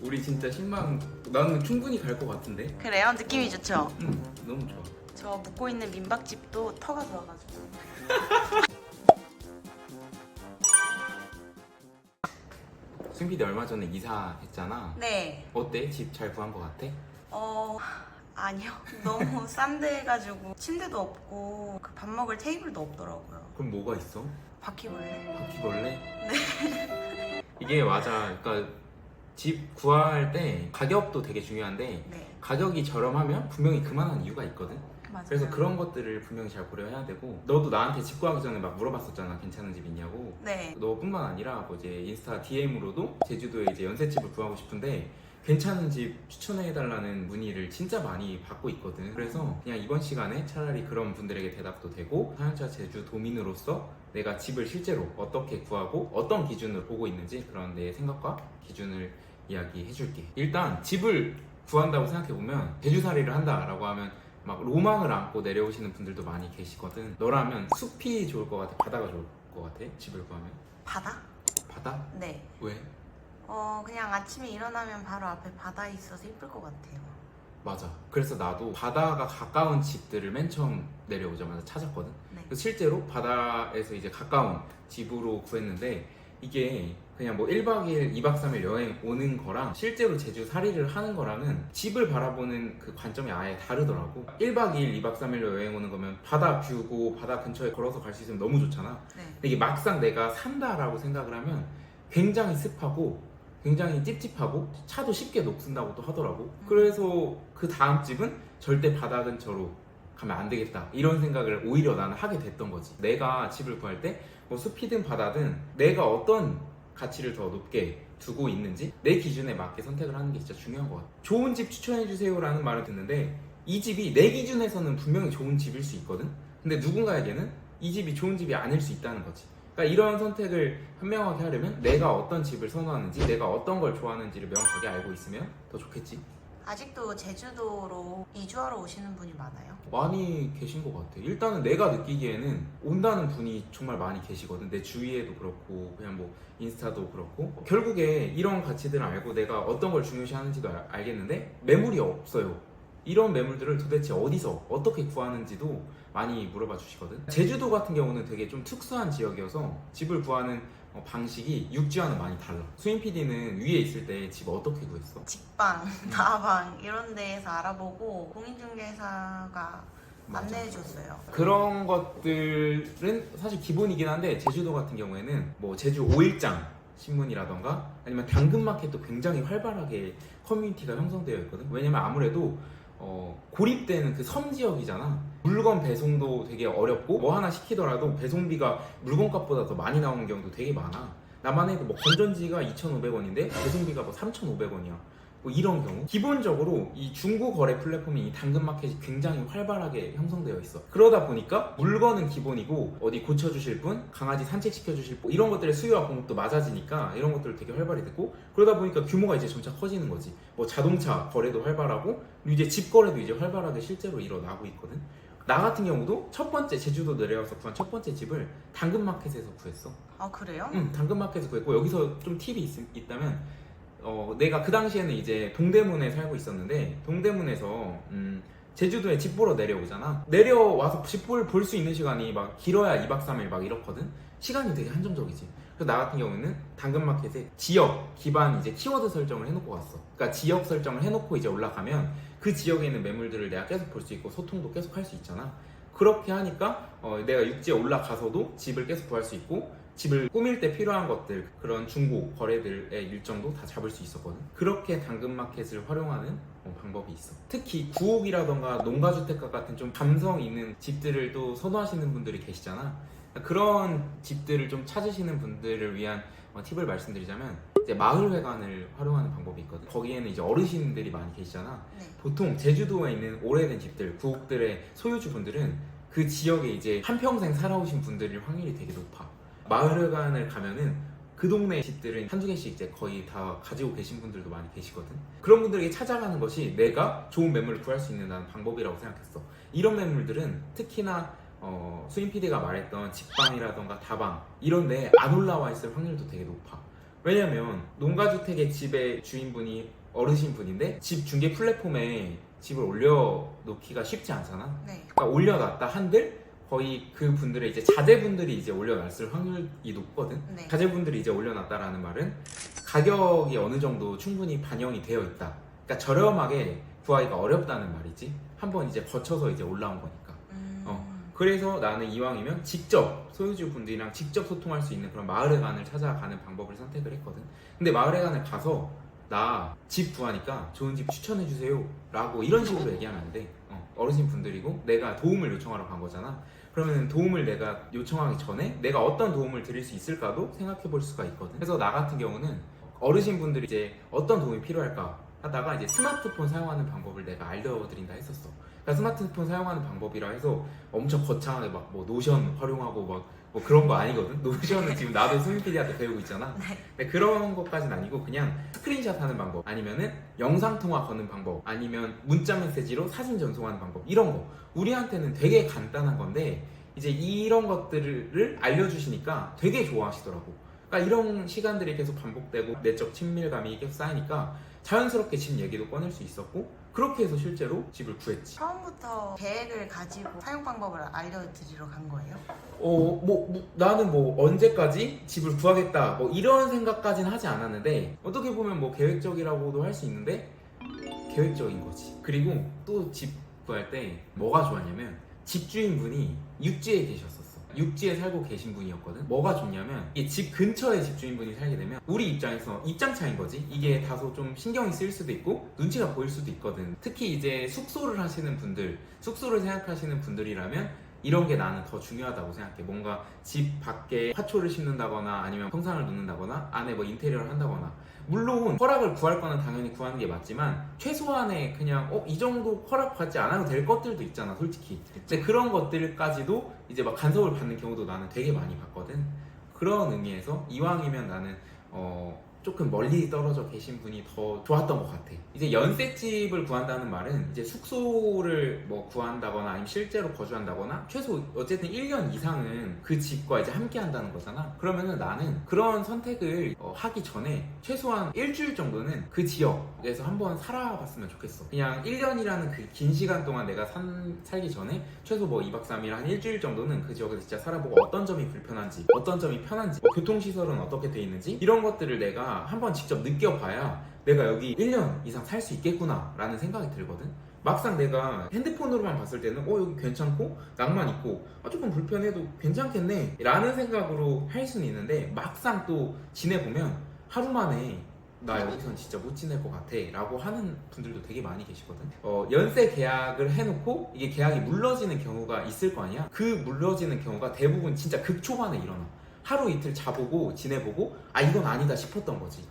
우리 진짜 10만 나는 충분히 갈 것 같은데. 그래요? 느낌이 좋죠? 너무 좋아. 저 묵고 있는 민박집도 터가 좋아가지고. 승PD 얼마 전에 이사했잖아. 네. 어때? 집 잘 구한 것 같아? 아니요. 너무 싼데 해가지고 침대도 없고 그 밥 먹을 테이블도 없더라고요. 그럼 뭐가 있어? 바퀴벌레. 바퀴벌레? 네. 이게 맞아. 그러니까 집 구할 때 가격도 되게 중요한데 네. 가격이 저렴하면 분명히 그만한 이유가 있거든. 맞아요. 그래서 그런 것들을 분명히 잘 고려해야 되고, 너도 나한테 집 구하기 전에 막 물어봤었잖아. 괜찮은 집 있냐고. 네. 너뿐만 아니라 뭐 이제 인스타 DM으로도 제주도에 이제 연세집을 구하고 싶은데 괜찮은 집 추천해달라는 문의를 진짜 많이 받고 있거든. 그래서 그냥 이번 시간에 차라리 그런 분들에게 대답도 되고, 사연자 제주 도민으로서 내가 집을 실제로 어떻게 구하고 어떤 기준으로 보고 있는지 그런 내 생각과 기준을 이야기해줄게. 일단 집을 구한다고 생각해보면, 제주살이를 한다라고 하면 막 로망을 안고 내려오시는 분들도 많이 계시거든. 너라면 숲이 좋을 것 같아? 바다가 좋을 것 같아? 집을 구하면? 바다? 바다? 네. 왜? 그냥 아침에 일어나면 바로 앞에 바다 있어서 예쁠 것 같아요. 맞아. 그래서 나도 바다가 가까운 집들을 맨 처음 내려오자마자 찾았거든. 네. 그래서 실제로 바다에서 이제 가까운 집으로 구했는데, 이게 그냥 뭐 1박 2일, 2박 3일 여행 오는 거랑 실제로 제주 살이를 하는 거랑은 집을 바라보는 그 관점이 아예 다르더라고. 1박 2일, 2박 3일로 여행 오는 거면 바다 뷰고 바다 근처에 걸어서 갈 수 있으면 너무 좋잖아. 네. 근데 이게 막상 내가 산다라고 생각을 하면 굉장히 습하고 굉장히 찝찝하고 차도 쉽게 녹슨다고 또 하더라고. 그래서 그 다음 집은 절대 바다 근처로 가면 안 되겠다, 이런 생각을 오히려 나는 하게 됐던 거지. 내가 집을 구할 때 뭐 숲이든 바다든 내가 어떤 가치를 더 높게 두고 있는지 내 기준에 맞게 선택을 하는 게 진짜 중요한 것 같아. 좋은 집 추천해주세요 라는 말을 듣는데, 이 집이 내 기준에서는 분명히 좋은 집일 수 있거든. 근데 누군가에게는 이 집이 좋은 집이 아닐 수 있다는 거지. 그러니까 이런 선택을 현명하게 하려면 내가 어떤 집을 선호하는지, 내가 어떤 걸 좋아하는지를 명확하게 알고 있으면 더 좋겠지. 아직도 제주도로 이주하러 오시는 분이 많아요? 많이 계신 것 같아. 일단은 내가 느끼기에는 온다는 분이 정말 많이 계시거든. 내 주위에도 그렇고 그냥 뭐 인스타도 그렇고. 결국에 이런 가치들을 알고 내가 어떤 걸 중요시 하는지도 알겠는데 매물이 없어요. 이런 매물들을 도대체 어디서 어떻게 구하는지도 많이 물어봐 주시거든. 제주도 같은 경우는 되게 좀 특수한 지역이어서 집을 구하는 방식이 육지와는 많이 달라. 수인 PD는 위에 있을 때 집 어떻게 구했어? 직방, 다방 이런 데에서 알아보고 공인중개사가 맞아. 안내해줬어요. 그런 것들은 사실 기본이긴 한데, 제주도 같은 경우에는 뭐 제주 5일장 신문이라던가 아니면 당근마켓도 굉장히 활발하게 커뮤니티가 형성되어 있거든. 왜냐면 아무래도 고립되는 그 섬 지역이잖아. 물건 배송도 되게 어렵고 뭐 하나 시키더라도 배송비가 물건값보다 더 많이 나오는 경우도 되게 많아. 나만 해도 뭐 건전지가 2,500원인데 배송비가 뭐 3,500원이야. 뭐 이런 경우, 기본적으로 이 중고 거래 플랫폼인 이 당근마켓이 굉장히 활발하게 형성되어 있어. 그러다 보니까 물건은 기본이고 어디 고쳐주실 분, 강아지 산책시켜주실 분, 이런 것들의 수요와 공급도 맞아지니까 이런 것들을 되게 활발히 됐고, 그러다 보니까 규모가 이제 점차 커지는 거지. 뭐 자동차 거래도 활발하고 이제 집 거래도 이제 활발하게 실제로 일어나고 있거든. 나 같은 경우도 첫 번째 제주도 내려와서 구한 첫 번째 집을 당근마켓에서 구했어. 아 그래요? 응, 당근마켓에서 구했고, 여기서 좀 팁이 있다면, 내가 그 당시에는 이제 동대문에 살고 있었는데, 동대문에서 제주도에 집 보러 내려오잖아. 내려와서 집을 볼 수 있는 시간이 막 길어야 2박 3일 막 이렇거든. 시간이 되게 한정적이지. 그래서 나 같은 경우는 당근마켓에 지역 기반 이제 키워드 설정을 해놓고 갔어. 그러니까 지역 설정을 해놓고 이제 올라가면 그 지역에 있는 매물들을 내가 계속 볼 수 있고 소통도 계속 할 수 있잖아. 그렇게 하니까 내가 육지에 올라가서도 집을 계속 구할 수 있고, 집을 꾸밀 때 필요한 것들, 그런 중고 거래들의 일정도 다 잡을 수 있었거든. 그렇게 당근마켓을 활용하는 방법이 있어. 특히 구옥이라던가 농가주택가 같은 좀 감성 있는 집들을 또 선호하시는 분들이 계시잖아. 그런 집들을 좀 찾으시는 분들을 위한 팁을 말씀드리자면, 이제 마을회관을 활용하는 방법이 있거든. 거기에는 이제 어르신들이 많이 계시잖아. 네. 보통 제주도에 있는 오래된 집들, 구옥들의 소유주분들은 그 지역에 이제 한평생 살아오신 분들일 확률이 되게 높아. 마을회관을 가면은 그 동네 집들은 한두 개씩 이제 거의 다 가지고 계신 분들도 많이 계시거든. 그런 분들에게 찾아가는 것이 내가 좋은 매물을 구할 수 있는 나는 방법이라고 생각했어. 이런 매물들은 특히나 수인 PD가 말했던 직방이라던가 다방 이런 데 안 올라와 있을 확률도 되게 높아. 왜냐면 농가주택의 집의 주인분이 어르신분인데 집 중개 플랫폼에 집을 올려놓기가 쉽지 않잖아. 네. 그러니까 올려놨다 한들 거의 그 분들의 이제 자제분들이 이제 올려놨을 확률이 높거든. 네. 자제분들이 이제 올려놨다라는 말은 가격이 어느 정도 충분히 반영이 되어 있다. 그러니까 저렴하게 구하기가 어렵다는 말이지. 한번 이제 거쳐서 이제 올라온 거니까. 그래서 나는 이왕이면 직접 소유주 분들이랑 직접 소통할 수 있는 그런 마을회관을 찾아가는 방법을 선택을 했거든. 근데 마을회관을 가서 나 집 구하니까 좋은 집 추천해 주세요 라고 이런 식으로 얘기하면 안 돼. 어르신 분들이고 내가 도움을 요청하러 간 거잖아. 그러면 도움을 내가 요청하기 전에 내가 어떤 도움을 드릴 수 있을까도 생각해 볼 수가 있거든. 그래서 나 같은 경우는 어르신 분들이 이제 어떤 도움이 필요할까 하다가 이제 스마트폰 사용하는 방법을 내가 알려드린다 했었어. 그러니까 스마트폰 사용하는 방법이라 해서 엄청 거창하게 막 뭐 노션 활용하고 막 뭐 그런 거 아니거든. 노션은 지금 나도 수민 PD한테 배우고 있잖아. 근데 그런 것까지는 아니고 그냥 스크린샷 하는 방법, 아니면은 영상 통화 거는 방법, 아니면 문자 메시지로 사진 전송하는 방법, 이런 거 우리한테는 되게 간단한 건데 이제 이런 것들을 알려주시니까 되게 좋아하시더라고. 그러니까 이런 시간들이 계속 반복되고 내적 친밀감이 계속 쌓이니까 자연스럽게 집 얘기도 꺼낼 수 있었고, 그렇게 해서 실제로 집을 구했지. 처음부터 계획을 가지고 사용 방법을 알려드리러 간 거예요? 나는 뭐 언제까지 집을 구하겠다 뭐 이런 생각까지는 하지 않았는데, 어떻게 보면 뭐 계획적이라고도 할 수 있는데 계획적인 거지. 그리고 또 집 구할 때 뭐가 좋았냐면 집주인분이 육지에 계셨었어. 육지에 살고 계신 분이었거든. 뭐가 좋냐면 이게 집 근처에 집주인분이 살게 되면 우리 입장에서 입장 차인 거지. 이게 다소 좀 신경이 쓰일 수도 있고 눈치가 보일 수도 있거든. 특히 이제 숙소를 하시는 분들, 숙소를 생각하시는 분들이라면 이런 게 나는 더 중요하다고 생각해. 뭔가 집 밖에 화초를 심는다거나 아니면 평상을 놓는다거나 안에 뭐 인테리어를 한다거나, 물론 허락을 구할 거는 당연히 구하는 게 맞지만 최소한의 그냥 이 정도 허락 받지 않아도 될 것들도 있잖아 솔직히. 근데 그런 것들까지도 이제 막 간섭을 받는 경우도 나는 되게 많이 봤거든. 그런 의미에서 이왕이면 나는 조금 멀리 떨어져 계신 분이 더 좋았던 것 같아. 이제 연세집을 구한다는 말은 이제 숙소를 뭐 구한다거나 아니면 실제로 거주한다거나 최소 어쨌든 1년 이상은 그 집과 이제 함께 한다는 거잖아. 그러면은 나는 그런 선택을 하기 전에 최소한 일주일 정도는 그 지역에서 한번 살아봤으면 좋겠어. 그냥 1년이라는 그 긴 시간 동안 내가 살기 전에 최소 뭐 2박 3일 한 일주일 정도는 그 지역에서 진짜 살아보고 어떤 점이 불편한지 어떤 점이 편한지 뭐 교통시설은 어떻게 돼 있는지 이런 것들을 내가 한번 직접 느껴봐야 내가 여기 1년 이상 살 수 있겠구나 라는 생각이 들거든. 막상 내가 핸드폰으로만 봤을 때는 여기 괜찮고 낭만 있고 조금 불편해도 괜찮겠네 라는 생각으로 할 수는 있는데, 막상 또 지내보면 하루 만에 나 여기선 진짜 못 지낼 것 같아 라고 하는 분들도 되게 많이 계시거든. 연세 계약을 해놓고 이게 계약이 물러지는 경우가 있을 거 아니야. 그 물러지는 경우가 대부분 진짜 극초반에 일어나. 하루 이틀 자보고 지내보고 이건 아니다 싶었던 거지.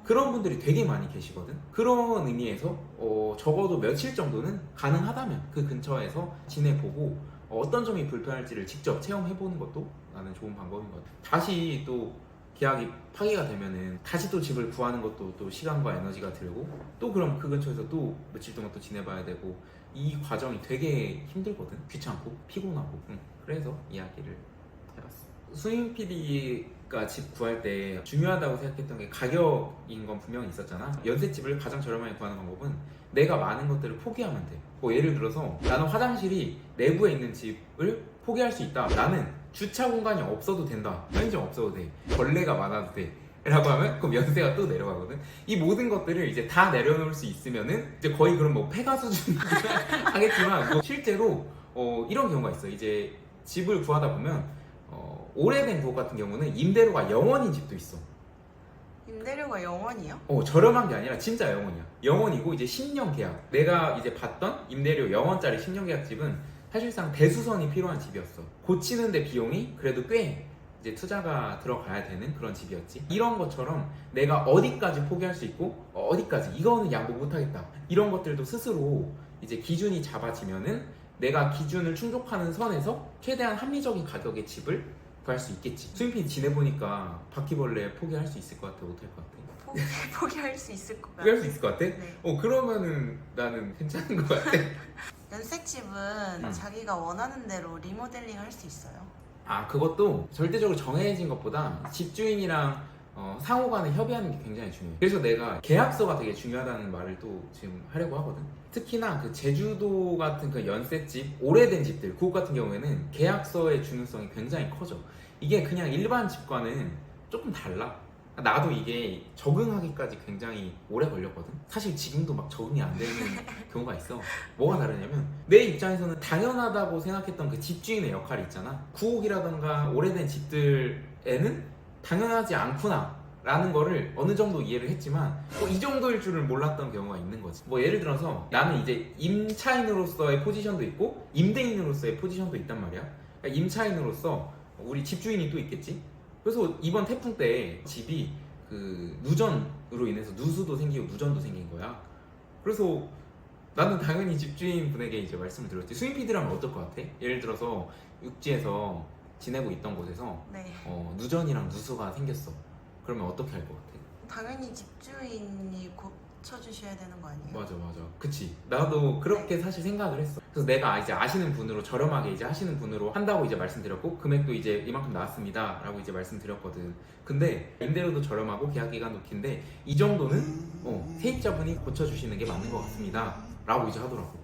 그런 분들이 되게 많이 계시거든. 그런 의미에서 적어도 며칠 정도는 가능하다면 그 근처에서 지내보고 어떤 점이 불편할지를 직접 체험해보는 것도 나는 좋은 방법인 것 같아. 다시 또 계약이 파기가 되면은 다시 또 집을 구하는 것도 또 시간과 에너지가 들고, 또 그럼 그 근처에서 또 며칠 동안 또 지내봐야 되고, 이 과정이 되게 힘들거든. 귀찮고 피곤하고. 그래서 이야기를 해봤어. 수인 PD가 집 구할 때 중요하다고 생각했던 게 가격인 건 분명히 있었잖아. 연세집을 가장 저렴하게 구하는 방법은 내가 많은 것들을 포기하면 돼. 뭐 예를 들어서 나는 화장실이 내부에 있는 집을 포기할 수 있다. 나는 주차 공간이 없어도 된다. 편의점 없어도 돼. 벌레가 많아도 돼. 라고 하면 그럼 연세가 또 내려가거든. 이 모든 것들을 이제 다 내려놓을 수 있으면은 이제 거의 그럼 뭐 폐가 수준 하겠지만 뭐 실제로 이런 경우가 있어. 이제 집을 구하다 보면 오래된 곳 같은 경우는 임대료가 0원인 집도 있어. 임대료가 0원이요? 저렴한 게 아니라 진짜 0원이야. 0원이고 이제 10년 계약. 내가 이제 봤던 임대료 0원짜리 10년 계약 집은 사실상 대수선이 필요한 집이었어. 고치는데 비용이 그래도 꽤 이제 투자가 들어가야 되는 그런 집이었지. 이런 것처럼 내가 어디까지 포기할 수 있고 어디까지 이거는 양보 못하겠다. 이런 것들도 스스로 이제 기준이 잡아지면은 내가 기준을 충족하는 선에서 최대한 합리적인 가격의 집을 구할 수 있겠지. 수인PD 지내보니까 바퀴벌레 포기할 수 있을 것 같아? 못할 것 같아? 포기할 수 있을 것 같아. 포기할 수 있을 것 같아? 네. 그러면은 나는 괜찮은 것 같아. 연세집은 자기가 원하는 대로 리모델링 할 수 있어요. 그것도 절대적으로 정해진 것보다 집주인이랑 상호 간에 협의하는 게 굉장히 중요해. 그래서 내가 계약서가 되게 중요하다는 말을 또 지금 하려고 하거든. 특히나 그 제주도 같은 그 연세집, 오래된 집들, 그곳 같은 경우에는 계약서의 중요성이 굉장히 커져. 이게 그냥 일반 집과는 조금 달라. 나도 이게 적응하기까지 굉장히 오래 걸렸거든. 사실 지금도 막 적응이 안 되는 경우가 있어. 뭐가 다르냐면 내 입장에서는 당연하다고 생각했던 그 집주인의 역할이 있잖아. 구옥이라던가 오래된 집들에는 당연하지 않구나 라는 거를 어느 정도 이해를 했지만 이 정도일 줄을 몰랐던 경우가 있는 거지. 뭐 예를 들어서 나는 이제 임차인으로서의 포지션도 있고 임대인으로서의 포지션도 있단 말이야. 그러니까 임차인으로서 우리 집주인이 또 있겠지. 그래서 이번 태풍 때 집이 그 누전으로 인해서 누수도 생기고 누전도 생긴 거야. 그래서 나는 당연히 집주인 분에게 이제 말씀을 드렸지. 수인 PD라면 어떨 것 같아? 예를 들어서 육지에서 지내고 있던 곳에서 네. 누전이랑 누수가 생겼어. 그러면 어떻게 할 것 같아? 당연히 집주인이 고쳐주셔야 되는 거 아니에요? 맞아. 그치. 나도 그렇게 사실 생각을 했어. 그래서 내가 이제 아시는 분으로 저렴하게 이제 하시는 분으로 한다고 이제 말씀드렸고 금액도 이제 이만큼 나왔습니다 라고 이제 말씀드렸거든. 근데 임대료도 저렴하고 계약 기간도 긴데 이 정도는 세입자분이 고쳐주시는 게 맞는 것 같습니다 라고 이제 하더라고.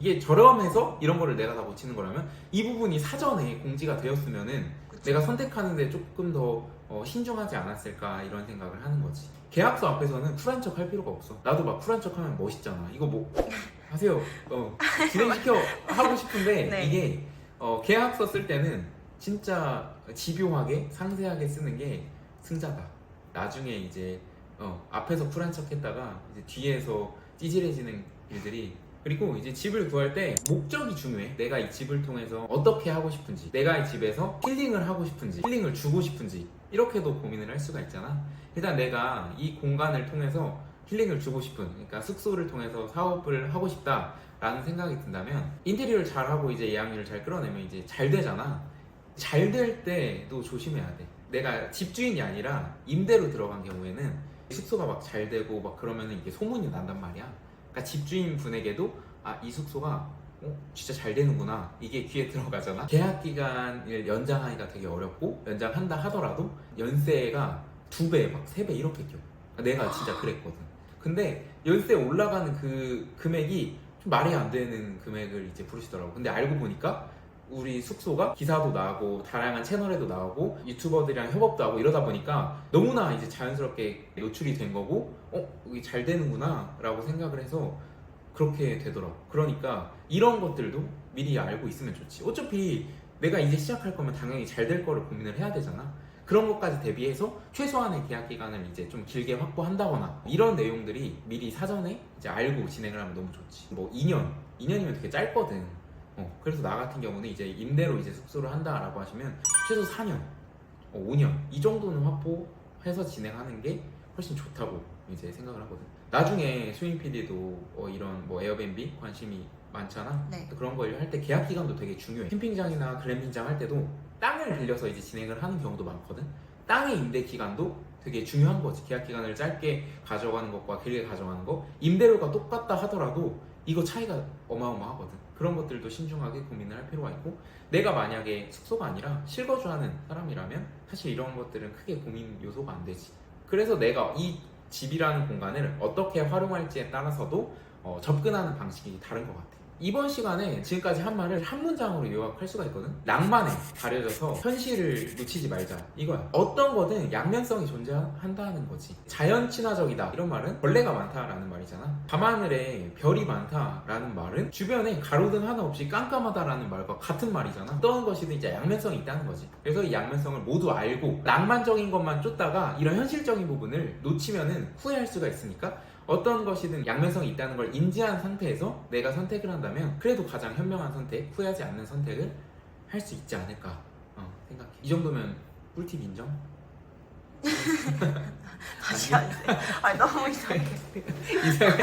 이게 저렴해서 이런 거를 내가 다 고치는 거라면 이 부분이 사전에 공지가 되었으면은 그쵸? 내가 선택하는데 조금 더 신중하지 않았을까 이런 생각을 하는 거지. 계약서 앞에서는 쿨한 척 할 필요가 없어. 나도 막 쿨한 척 하면 멋있잖아. 이거 뭐 하세요. 진행시켜 하고 싶은데 네. 이게 계약서 쓸 때는 진짜 집요하게 상세하게 쓰는 게 승자다. 나중에 이제 앞에서 쿨한 척 했다가 이제 뒤에서 찌질해지는 일들이. 그리고 이제 집을 구할 때 목적이 중요해. 내가 이 집을 통해서 어떻게 하고 싶은지, 내가 이 집에서 힐링을 하고 싶은지, 힐링을 주고 싶은지 이렇게도 고민을 할 수가 있잖아. 일단 내가 이 공간을 통해서 힐링을 주고 싶은, 그러니까 숙소를 통해서 사업을 하고 싶다라는 생각이 든다면 인테리어를 잘하고 이제 예약률을 잘 끌어내면 이제 잘 되잖아. 잘 될 때도 조심해야 돼. 내가 집주인이 아니라 임대로 들어간 경우에는 숙소가 막 잘 되고 막 그러면 이게 소문이 난단 말이야. 그러니까 집주인 분에게도 이 숙소가 진짜 잘 되는구나 이게 귀에 들어가잖아. 계약 기간을 연장하기가 되게 어렵고 연장한다 하더라도 연세가 2배 막 3배 이렇게 껴. 내가 진짜 그랬거든. 근데 연세 올라가는 그 금액이 좀 말이 안 되는 금액을 이제 부르시더라고. 근데 알고 보니까 우리 숙소가 기사도 나오고 다양한 채널에도 나오고 유튜버들이랑 협업도 하고 이러다 보니까 너무나 이제 자연스럽게 노출이 된 거고 이게 잘 되는구나 라고 생각을 해서 그렇게 되더라고. 그러니까 이런 것들도 미리 알고 있으면 좋지. 어차피 내가 이제 시작할 거면 당연히 잘 될 거를 고민을 해야 되잖아. 그런 것까지 대비해서 최소한의 계약 기간을 이제 좀 길게 확보한다거나 이런 내용들이 미리 사전에 이제 알고 진행을 하면 너무 좋지. 뭐 2년이면 되게 짧거든. 그래서 나 같은 경우는 이제 임대로 이제 숙소를 한다라고 하시면 최소 4년, 5년 이 정도는 확보해서 진행하는 게 훨씬 좋다고 이제 생각을 하거든. 나중에 수인 PD도 이런 뭐 에어비앤비 관심이 많잖아. 네. 그런 걸 할 때 계약 기간도 되게 중요해. 캠핑장이나 글램핑장 할 때도 땅을 빌려서 이제 진행을 하는 경우도 많거든. 땅의 임대 기간도 되게 중요한 거지. 계약 기간을 짧게 가져가는 것과 길게 가져가는 거. 임대료가 똑같다 하더라도 이거 차이가 어마어마하거든. 그런 것들도 신중하게 고민을 할 필요가 있고, 내가 만약에 숙소가 아니라 실거주하는 사람이라면 사실 이런 것들은 크게 고민 요소가 안 되지. 그래서 내가 이 집이라는 공간을 어떻게 활용할지에 따라서도 접근하는 방식이 다른 것 같아. 이번 시간에 지금까지 한 말을 한 문장으로 요약할 수가 있거든. 낭만에 가려져서 현실을 놓치지 말자 이거야. 어떤 거든 양면성이 존재한다는 거지. 자연 친화적이다 이런 말은 벌레가 많다라는 말이잖아. 밤하늘에 별이 많다라는 말은 주변에 가로등 하나 없이 깜깜하다라는 말과 같은 말이잖아. 어떤 것이든 이제 양면성이 있다는 거지. 그래서 이 양면성을 모두 알고 낭만적인 것만 쫓다가 이런 현실적인 부분을 놓치면은 후회할 수가 있으니까 어떤 것이든 양면성이 있다는 걸 인지한 상태에서 내가 선택을 한다면 그래도 가장 현명한 선택, 후회하지 않는 선택을 할 수 있지 않을까 생각해. 이 정도면 꿀팁 인정? 다시 하세요. 너무 이상해. 이상해.